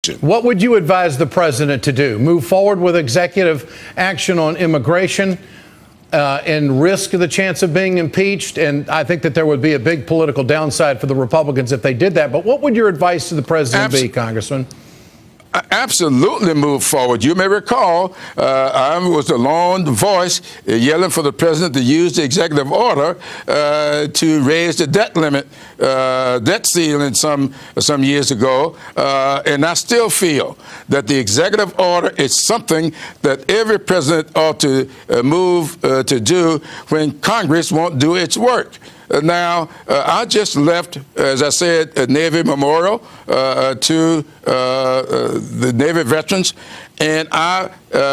question. What would you advise the president to do? Move forward with executive action on immigration and risk the chance of being impeached? And I think that there would be a big political downside for the Republicans if they did that. But what would your advice to the president be, Congressman? Absolutely move forward. You may recall I was the lone voice yelling for the president to use the executive order to raise the debt limit, debt ceiling some years ago. And I still feel that the executive order is something that every president ought to move to do when Congress won't do its work. Now, I just left, as I said, a Navy memorial to the Navy veterans, and I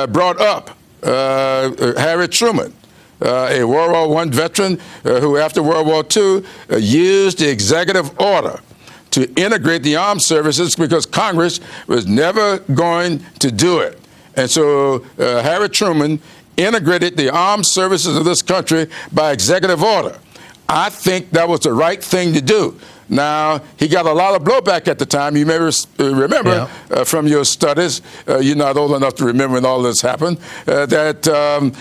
brought up Harry Truman, a World War I veteran who, after World War II, used the executive order to integrate the armed services because Congress was never going to do it. And so Harry Truman integrated the armed services of this country by executive order. I think that was the right thing to do. Now, he got a lot of blowback at the time. You may remember from your studies, you're not old enough to remember when all this happened, that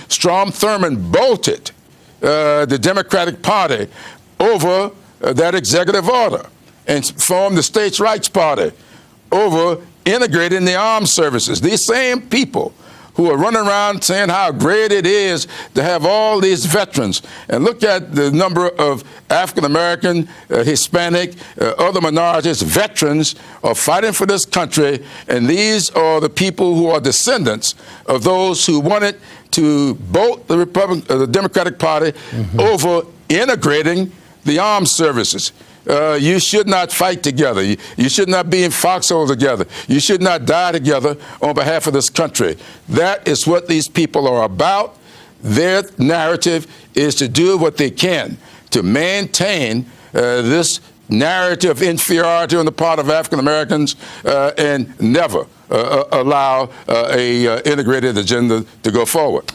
Strom Thurmond bolted the Democratic Party over that executive order and formed the States' Rights Party over integrating the armed services. These same people who are running around saying how great it is to have all these veterans. And look at the number of African-American, Hispanic, other minorities, veterans are fighting for this country. And these are the people who are descendants of those who wanted to bolt the Democratic Party over integrating the armed services. You should not fight together. You should not be in foxholes together. You should not die together on behalf of this country. That is what these people are about. Their narrative is to do what they can to maintain this narrative of inferiority on the part of African Americans and never allow a integrated agenda to go forward.